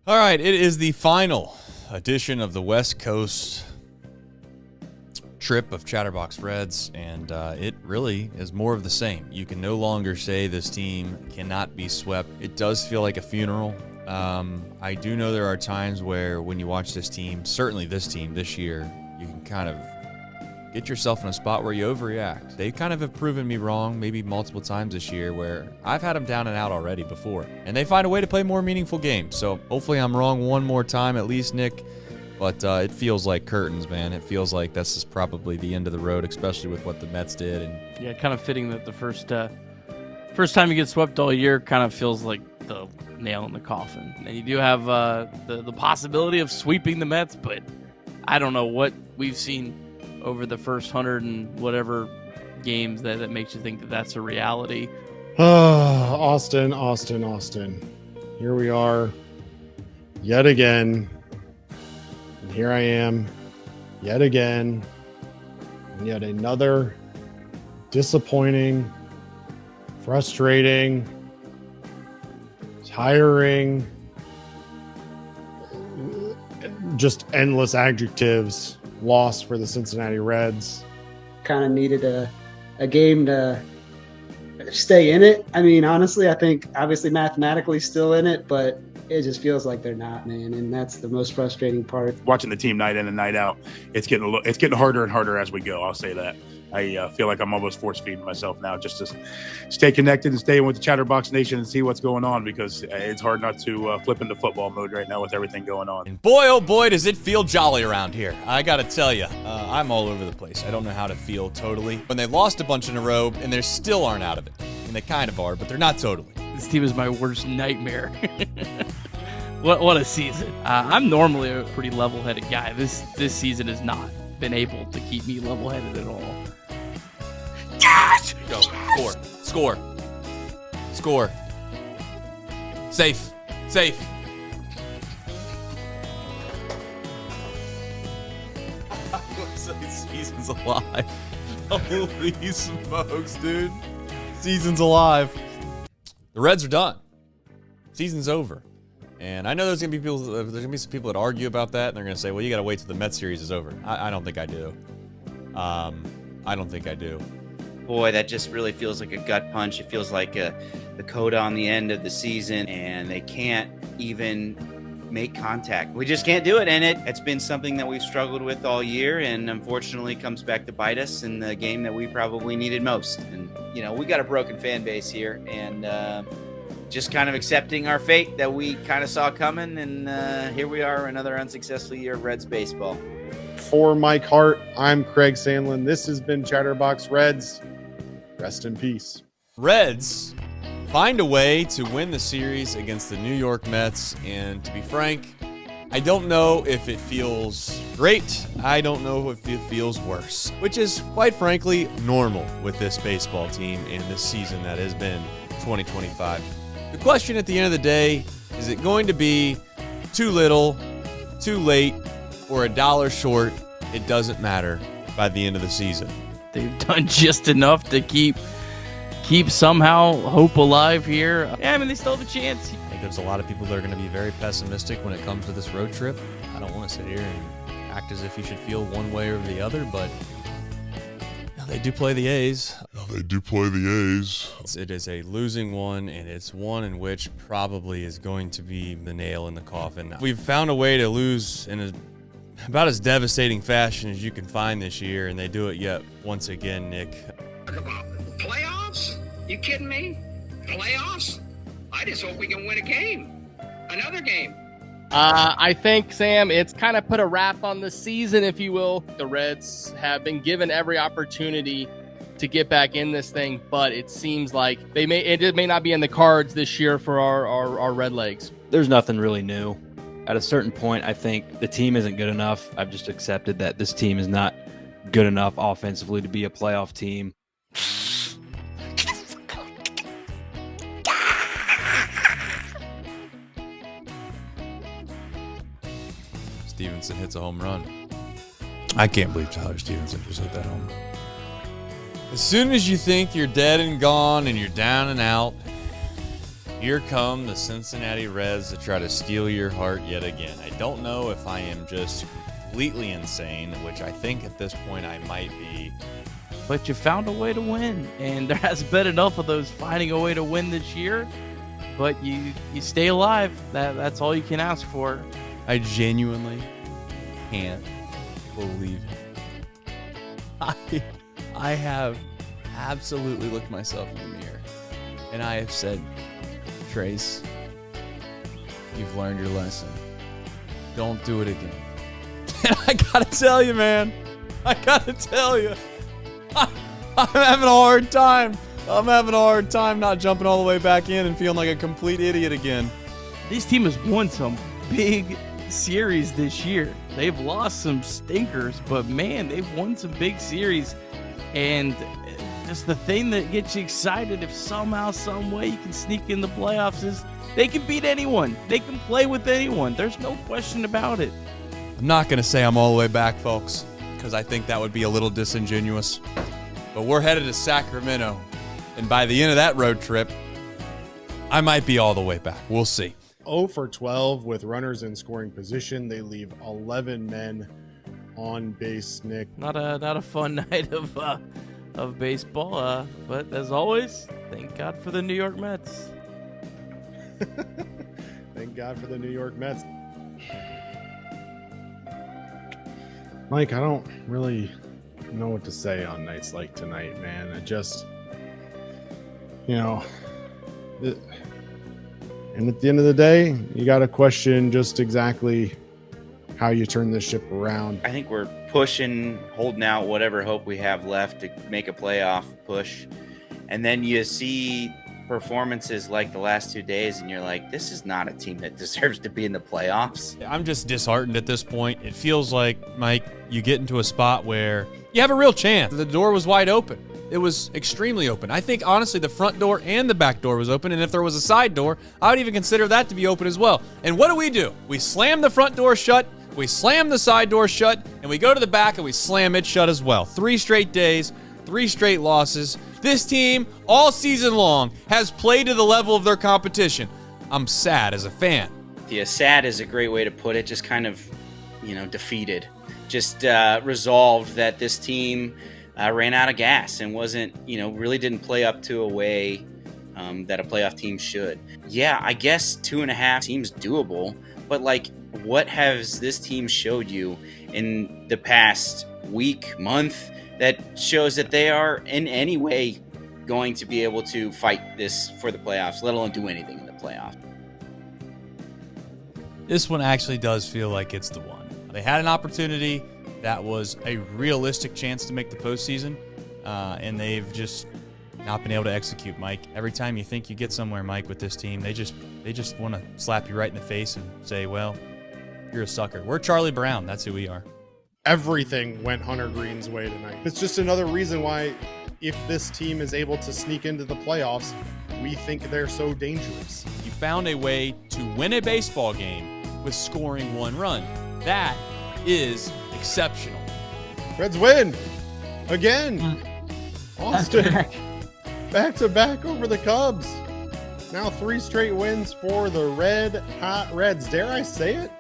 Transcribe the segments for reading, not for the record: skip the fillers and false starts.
All right, it is the final edition of the West Coast trip of Chatterbox Reds, and it really is more of the same. You can no longer say this team cannot be swept. It does feel like a funeral. I do know there are times where when you watch this team, certainly this team this year, you can kind of get yourself in a spot where you overreact. They kind of have proven me wrong maybe multiple times this year where I've had them down and out already before. And they find a way to play more meaningful games. So hopefully I'm wrong one more time at least, Nick. But it feels like curtains, man. It feels like this is probably the end of the road, especially with what the Mets did. And yeah, kind of fitting that the first time you get swept all year kind of feels like the nail in the coffin. And you do have the possibility of sweeping the Mets, but I don't know what we've seen over the first 100 and whatever games that makes you think that that's a reality. Austin. Here we are yet again. And here I am yet again. And yet another disappointing, frustrating, tiring, just endless adjectives loss for the Cincinnati Reds. Kind of needed a game to stay in it. I mean, honestly, I think obviously mathematically still in it, but it just feels like they're not, man. And that's the most frustrating part. Watching the team night in and night out, it's getting harder and harder as we go. I'll say that. I feel like I'm almost force-feeding myself now just to stay connected and stay with the Chatterbox Nation and see what's going on, because it's hard not to flip into football mode right now with everything going on. And boy, oh boy, does it feel jolly around here. I got to tell you, I'm all over the place. I don't know how to feel totally. When they lost a bunch in a row and they still aren't out of it. And they kind of are, but they're not totally. This team is my worst nightmare. What a season. I'm normally a pretty level-headed guy. This season has not been able to keep me level-headed at all. Yes! Go. Score. Safe. Season's alive. Holy smokes, dude. Season's alive. The Reds are done. Season's over. And I know there's gonna be some people that argue about that, and they're gonna say, well, you gotta wait till the Mets series is over. I don't think I do. I don't think I do. Boy, that just really feels like a gut punch. It feels like the coda on the end of the season, and they can't even make contact. We just can't do it, and it's been something that we've struggled with all year, and unfortunately comes back to bite us in the game that we probably needed most. And, you know, we got a broken fan base here, and just kind of accepting our fate that we kind of saw coming, and here we are, another unsuccessful year of Reds baseball. For Mike Hart, I'm Craig Sandlin. This has been Chatterbox Reds. Rest in peace. Reds find a way to win the series against the New York Mets, and to be frank, I don't know if it feels great. I don't know if it feels worse, which is quite frankly normal with this baseball team in this season that has been 2025. The question at the end of the day, is it going to be too little, too late, or $1 short? It doesn't matter by the end of the season. They've done just enough to keep somehow hope alive here. Yeah, I mean, they still have a chance. I think there's a lot of people that are going to be very pessimistic when it comes to this road trip. I don't want to sit here and act as if you should feel one way or the other, but they do play the A's. It is a losing one, and it's one in which probably is going to be the nail in the coffin. We've found a way to lose in about as devastating fashion as you can find this year, and they do it yet once again, Nick. Playoffs? You kidding me? Playoffs? I just hope we can win a game. Another game. I think, Sam, it's kind of put a wrap on the season, if you will. The Reds have been given every opportunity to get back in this thing, but it seems like it may not be in the cards this year for our Red Legs. There's nothing really new. At a certain point, I think the team isn't good enough. I've just accepted that this team is not good enough offensively to be a playoff team. Stevenson hits a home run. I can't believe Tyler Stevenson just hit that home run. As soon as you think you're dead and gone and you're down and out, Here come the Cincinnati Reds to try to steal your heart yet again. I don't know if I am just completely insane, which I think at this point I might be. But you found a way to win, and there hasn't been enough of those finding a way to win this year. But you stay alive. That's all you can ask for. I genuinely can't believe it. I have absolutely looked myself in the mirror, and I have said, Trace, you've learned your lesson. Don't do it again. And I gotta tell you, man, I'm having a hard time. I'm having a hard time not jumping all the way back in and feeling like a complete idiot again. This team has won some big series this year. They've lost some stinkers, but man, they've won some big series. And just the thing that gets you excited, if somehow, some way you can sneak in the playoffs, is they can beat anyone. They can play with anyone. There's no question about it. I'm not going to say I'm all the way back, folks, because I think that would be a little disingenuous. But we're headed to Sacramento, and by the end of that road trip, I might be all the way back. We'll see. 0 for 12 with runners in scoring position. They leave 11 men on base, Nick. Not a fun night of baseball, but as always, thank God for the New York Mets. Thank God for the New York Mets. Mike, I don't really know what to say on nights like tonight, man. I just, and at the end of the day, you got to question just exactly how you turn this ship around. I think we're pushing, holding out whatever hope we have left to make a playoff push. And then you see performances like the last 2 days, and you're like, this is not a team that deserves to be in the playoffs. I'm just disheartened at this point. It feels like, Mike, you get into a spot where you have a real chance. The door was wide open. It was extremely open. I think, honestly, the front door and the back door was open, and if there was a side door, I would even consider that to be open as well. And what do? We slam the front door shut, we slam the side door shut, and we go to the back and we slam it shut as well. 3 straight days, 3 straight losses. This team, all season long, has played to the level of their competition. I'm sad as a fan. Yeah, sad is a great way to put it. Just kind of, defeated. Just resolved that this team ran out of gas and wasn't, really didn't play up to a way that a playoff team should. Yeah, I guess 2.5 seems doable, but what has this team showed you in the past week, month, that shows that they are in any way going to be able to fight this for the playoffs, let alone do anything in the playoffs? This one actually does feel like it's the one. They had an opportunity that was a realistic chance to make the postseason, and they've just not been able to execute, Mike. Every time you think you get somewhere, Mike, with this team, they just want to slap you right in the face and say, well, you're a sucker. We're Charlie Brown. That's who we are. Everything went Hunter Green's way tonight. It's just another reason why, if this team is able to sneak into the playoffs, we think they're so dangerous. You found a way to win a baseball game with scoring 1 run. That is exceptional. Reds win again. Austin back to back over the Cubs. Now 3 straight wins for the Red Hot Reds. Dare I say it?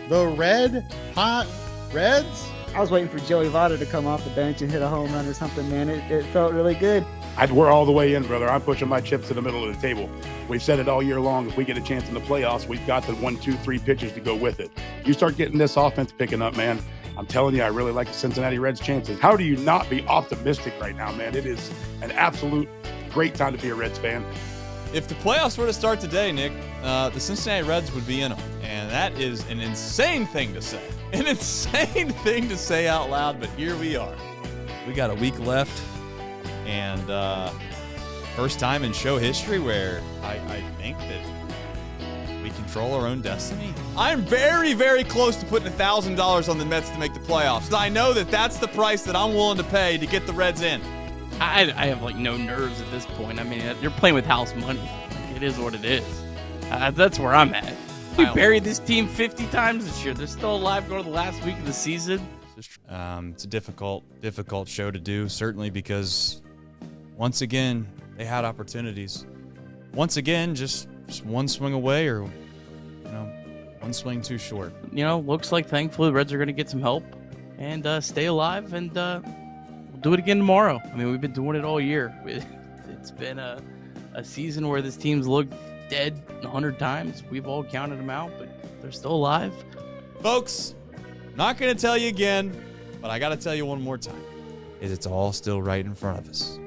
The Red Hot Reds? I was waiting for Joey Votto to come off the bench and hit a home run or something, man. It felt really good. We're all the way in, brother. I'm pushing my chips to the middle of the table. We've said it all year long. If we get a chance in the playoffs, we've got the 1, 2, 3 pitchers to go with it. You start getting this offense picking up, man. I'm telling you, I really like the Cincinnati Reds' chances. How do you not be optimistic right now, man? It is an absolute great time to be a Reds fan. If the playoffs were to start today, Nick, the Cincinnati Reds would be in them. And that is an insane thing to say. An insane thing to say out loud, but here we are. We got a week left, and first time in show history where I think that we control our own destiny. I'm very, very close to putting $1,000 on the Mets to make the playoffs. I know that that's the price that I'm willing to pay to get the Reds in. I have no nerves at this point. I mean, you're playing with house money. It is what it is. That's where I'm at. We buried this team 50 times this year. They're still alive going to the last week of the season. It's a difficult show to do, certainly because once again, they had opportunities. Once again, just just one swing away, or one swing too short. Looks like thankfully the Reds are going to get some help and stay alive, and we'll do it again tomorrow. I mean, we've been doing it all year. It's been a season where this team's looked dead 100 times. We've all counted them out, but they're still alive. Folks, not going to tell you again, but I got to tell you one more time. It's all still right in front of us.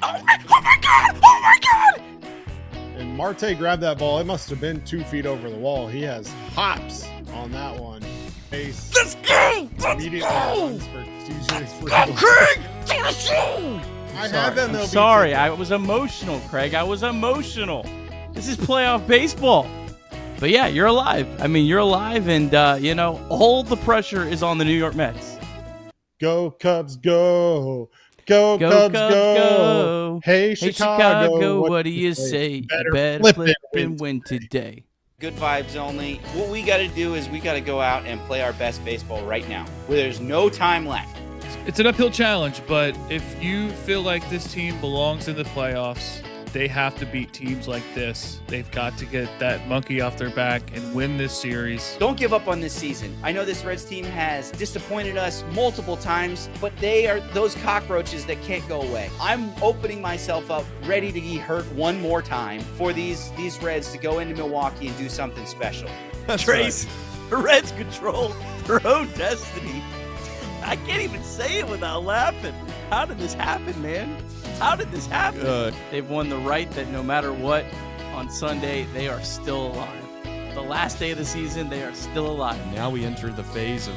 Oh my God! And Marte grabbed that ball. It must have been 2 feet over the wall. He has hops on that one. Pace. Let's go! Immediately runs for TJ Freeman. I have them though. Sorry, I was emotional, Craig. I was emotional. This is playoff baseball. But yeah, you're alive. I mean, you're alive, and all the pressure is on the New York Mets. Go Cubs, go! Go Cubs, go! Hey Chicago, what do you say? Better Flip flip and win today. Good vibes only. What we got to do is we got to go out and play our best baseball right now, where there's no time left. It's an uphill challenge, but if you feel like this team belongs in the playoffs, they have to beat teams like this. They've got to get that monkey off their back and win this series. Don't give up on this season. I know this Reds team has disappointed us multiple times, but they are those cockroaches that can't go away. I'm opening myself up, ready to get hurt one more time for these Reds to go into Milwaukee and do something special. Trace, the Reds control their own destiny. I can't even say it without laughing. How did this happen, man? How did this happen? They've won the right that no matter what, on Sunday, they are still alive. The last day of the season, they are still alive. And now we enter the phase of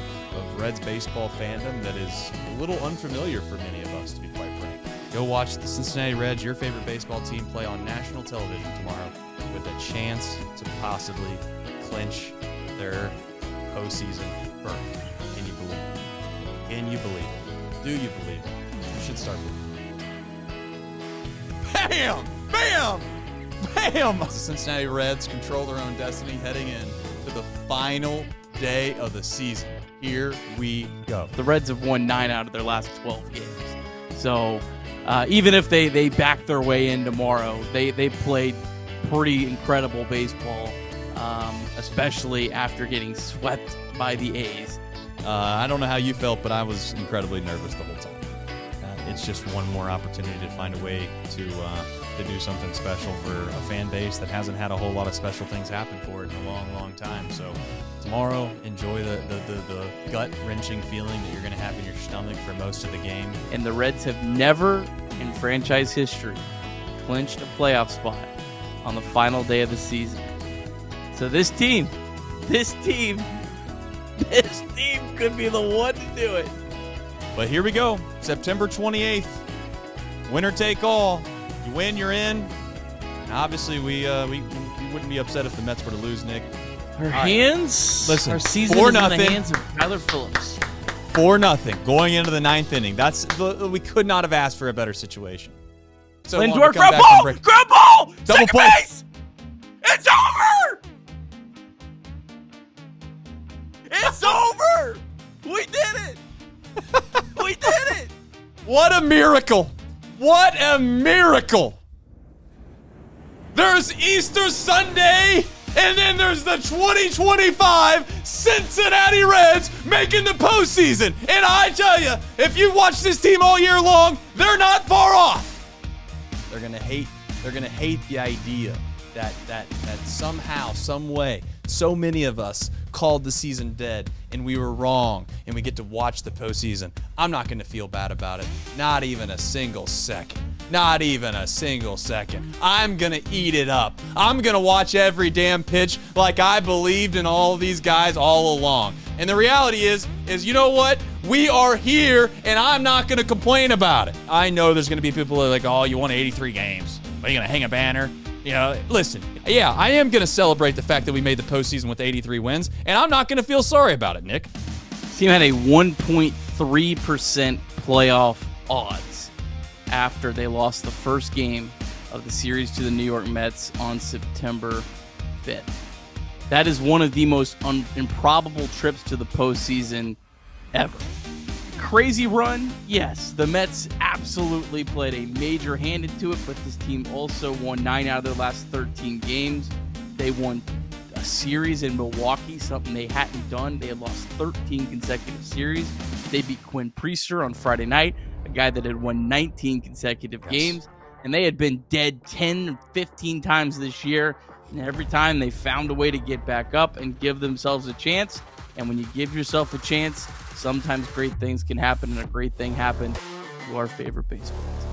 Reds baseball fandom that is a little unfamiliar for many of us, to be quite frank. Go watch the Cincinnati Reds, your favorite baseball team, play on national television tomorrow with a chance to possibly clinch their postseason berth. Can you believe it? Can you believe it? Do you believe it? You should start believing it. Bam! Bam! Bam! The Cincinnati Reds control their own destiny heading in to the final day of the season. Here we go. The Reds have won 9 out of their last 12 games. So even if they back their way in tomorrow, they played pretty incredible baseball, especially after getting swept by the A's. I don't know how you felt, but I was incredibly nervous the whole time. It's just one more opportunity to find a way to do something special for a fan base that hasn't had a whole lot of special things happen for it in a long, long time. So tomorrow, enjoy the gut-wrenching feeling that you're going to have in your stomach for most of the game. And the Reds have never in franchise history clinched a playoff spot on the final day of the season. So this team could be the one to do it. But here we go, September 28th, winner take all. You win, you're in. And obviously, we wouldn't be upset if the Mets were to lose, Nick. Our hands, listen, our season is 4-0. in the hands of Tyler Phillips. 4-0 going into the 9th inning. We could not have asked for a better situation. So Lindor, grab ball, double second play. base. It's over. It's over. We did it. We did it! What a miracle! What a miracle! There's Easter Sunday, and then there's the 2025 Cincinnati Reds making the postseason. And I tell you, if you watch this team all year long, they're not far off. They're gonna hate the idea that somehow, some way, so many of us called the season dead, and we were wrong, and we get to watch the postseason. I'm not going to feel bad about it. Not even a single second. Not even a single second. I'm going to eat it up. I'm going to watch every damn pitch like I believed in all these guys all along. And the reality is you know what? We are here, and I'm not going to complain about it. I know there's going to be people that are like, oh, you won 83 games. Are you going to hang a banner? Listen, yeah, I am going to celebrate the fact that we made the postseason with 83 wins, and I'm not going to feel sorry about it, Nick. Team had a 1.3% playoff odds after they lost the first game of the series to the New York Mets on September 5th. That is one of the most improbable trips to the postseason ever. crazy run? Yes, the Mets absolutely played a major hand into it, but this team also won 9 out of their last 13 games. They won a series in Milwaukee, something they hadn't done. They had lost 13 consecutive series. They beat Quinn Priester on Friday night, a guy that had won 19 consecutive games, and they had been dead 10, 15 times this year, and every time they found a way to get back up and give themselves a chance. And when you give yourself a chance, sometimes great things can happen, and a great thing happened to our favorite baseball team.